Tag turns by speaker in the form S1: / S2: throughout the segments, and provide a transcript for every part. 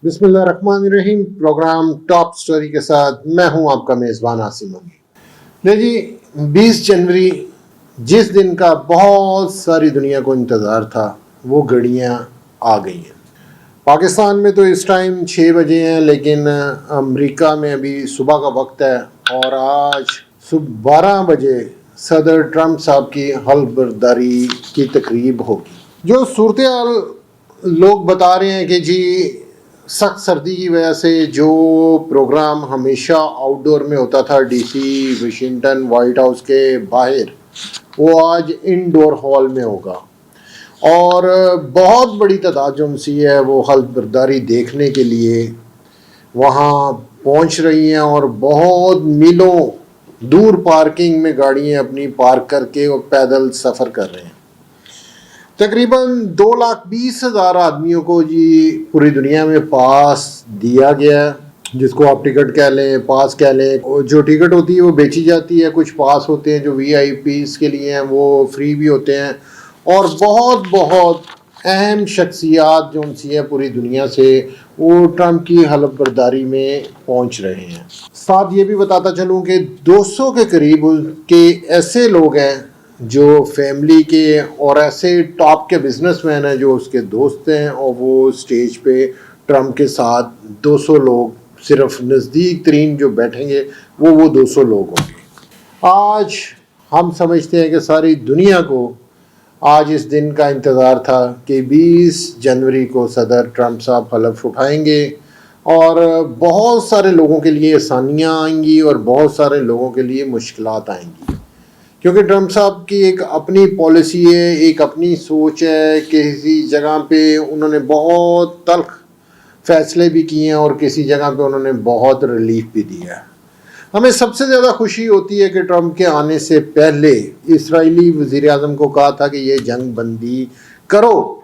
S1: बिस्मिल्लाहिर्रहमानिर्रहीम। Programme top story के साथ मैं हूं आपका मेज़बान आसिम अमीर। ले जी, 20 जनवरी जिस दिन का बहुत सारी दुनिया को इंतज़ार था, वो घड़ियां आ गई हैं। पाकिस्तान में तो इस टाइम 6 बजे हैं, लेकिन अमेरिका में अभी सुबह का वक्त है और आज सुबह 12 बजे सदर ट्रंप साहब की हल्फ बर्दारी की तकरीब होगी। जो सूरत लोग बता रहे हैं कि जी सख्त सर्दी की वजह से जो प्रोग्राम हमेशा आउटडोर में होता था डीसी, वाशिंगटन, वाइट हाउस के बाहर, वो आज इनडोर हॉल में होगा और बहुत बड़ी तादाद जो सी है वो हल्फ बर्दारी देखने के लिए वहाँ पहुँच रही हैं और बहुत मीलों दूर पार्किंग में गाड़ियाँ अपनी पार्क करके और पैदल सफ़र कर रहे हैं। तकरीबन 2,20,000 आदमियों को जी पूरी दुनिया में पास दिया गया, जिसको आप टिकट कह लें, पास कह लें। और जो टिकट होती है वो बेची जाती है, कुछ पास होते हैं जो वीआईपीज़ के लिए हैं, वो फ्री भी होते हैं। और बहुत बहुत अहम शख्सियात जो उनसी है पूरी दुनिया से, वो ट्रंप की हल्फ बर्दारी में पहुंच रहे हैं। साथ ये भी बताता चलूं कि 200 के करीब के ऐसे लोग हैं जो फैमिली के और ऐसे टॉप के बिजनेसमैन हैं जो उसके दोस्त हैं, और वो स्टेज पे ट्रंप के साथ 200 लोग, सिर्फ नज़दीक तरीन जो बैठेंगे वो 200 लोग होंगे। आज हम समझते हैं कि सारी दुनिया को आज इस दिन का इंतज़ार था कि 20 जनवरी को सदर ट्रंप साहब हलफ उठाएंगे और बहुत सारे लोगों के लिए आसानियाँ आएंगी और बहुत सारे लोगों के लिए मुश्किलात आएंगी, क्योंकि ट्रंप साहब की एक अपनी पॉलिसी है, एक अपनी सोच है। किसी जगह पे उन्होंने बहुत तल्ख फैसले भी किए हैं और किसी जगह पे उन्होंने बहुत रिलीफ भी दिया है। हमें सबसे ज़्यादा खुशी होती है कि ट्रंप के आने से पहले इस्राएली वज़ीर आज़म को कहा था कि ये जंग बंदी करो,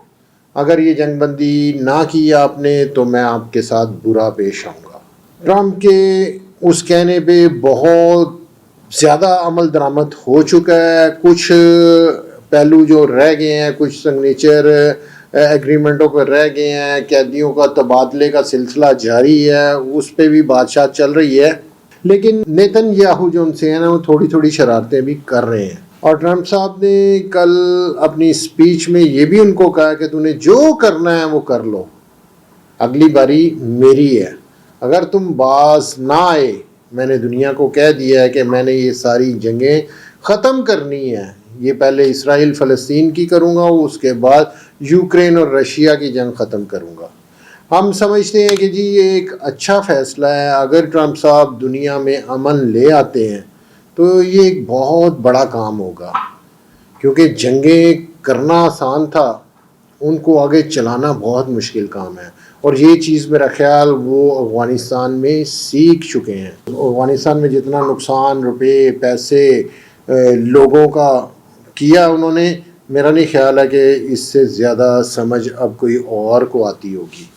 S1: अगर ये जंग बंदी ना की आपने तो मैं आपके साथ बुरा पेश आऊँगा। ट्रंप के उस कहने पे बहुत ज़्यादा अमल दरामद हो चुका है। कुछ पहलू जो रह गए हैं, कुछ सिग्नेचर एग्रीमेंटों पर रह गए हैं, कैदियों का तबादले का सिलसिला जारी है, उस पर भी बातचीत चल रही है। लेकिन नेतन्याहू जो उनसे है ना, वो थोड़ी थोड़ी शरारतें भी कर रहे हैं। और ट्रंप साहब ने कल अपनी स्पीच में ये भी उनको कहा कि तूने जो करना है वो कर लो, अगली बारी मेरी है। अगर तुम बाज ना आए, मैंने दुनिया को कह दिया है कि मैंने ये सारी जंगें ख़त्म करनी है। ये पहले इसराइल फ़लस्तीन की करूँगा, उसके बाद यूक्रेन और रशिया की जंग ख़त्म करूँगा। हम समझते हैं कि जी ये एक अच्छा फ़ैसला है। अगर ट्रंप साहब दुनिया में अमन ले आते हैं तो ये एक बहुत बड़ा काम होगा, क्योंकि जंगें करना आसान था, उनको आगे चलाना बहुत मुश्किल काम है। और ये चीज़ मेरा ख्याल वो अफ़गानिस्तान में सीख चुके हैं। अफ़गानिस्तान में जितना नुकसान रुपए पैसे लोगों का किया उन्होंने, मेरा नहीं ख्याल है कि इससे ज़्यादा समझ अब कोई और को आती होगी।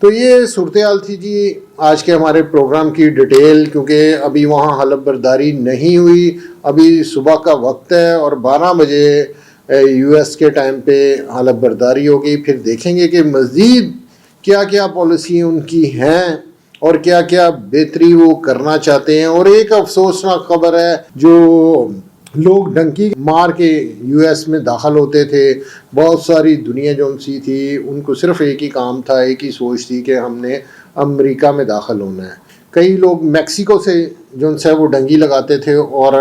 S1: तो ये सूरत हाल थी जी आज के हमारे प्रोग्राम की डिटेल, क्योंकि अभी वहाँ हलफ बर्दारी नहीं हुई, अभी सुबह का वक्त है और 12 बजे यूएस के टाइम पे हलफ बर्दारी होगी। फिर देखेंगे कि मज़ीद क्या क्या पॉलिसी उनकी हैं और क्या क्या बेहतरी वो करना चाहते हैं। और एक अफसोसनाक खबर है, जो लोग डंकी मार के यूएस में दाखिल होते थे, बहुत सारी दुनिया जो सी थी, उनको सिर्फ एक ही काम था, एक ही सोच थी कि हमने अमेरिका में दाखिल होना है। कई लोग मैक्सिको से जो है वो डंगी लगाते थे और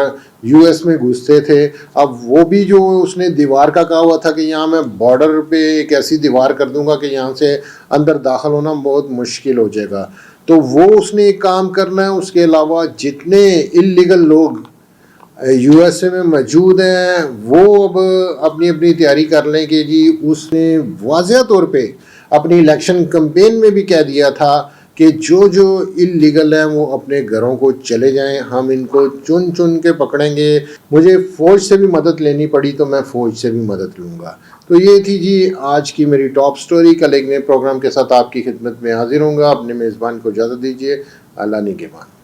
S1: यूएस में घुसते थे। अब वो भी जो उसने दीवार का कहा हुआ था कि यहाँ मैं बॉर्डर पे एक ऐसी दीवार कर दूंगा कि यहाँ से अंदर दाखिल होना बहुत मुश्किल हो जाएगा, तो वो उसने एक काम करना है। उसके अलावा जितने इल्लीगल लोग यूएसए में मौजूद हैं वो अब अपनी अपनी तैयारी कर लें कि जी उसने वाज़ेह तौर पे अपनी इलेक्शन कैंपेन में भी कह दिया था कि जो जो इल्लीगल हैं वो अपने घरों को चले जाएं, हम इनको चुन चुन के पकड़ेंगे। मुझे फ़ौज से भी मदद लेनी पड़ी तो मैं फ़ौज से भी मदद लूँगा। तो ये थी जी आज की मेरी टॉप स्टोरी। कल एक नए प्रोग्राम के साथ आपकी खिदमत में हाजिर होऊंगा। अपने मेज़बान को इजाज़त दीजिए। अल्लाह निगहबान।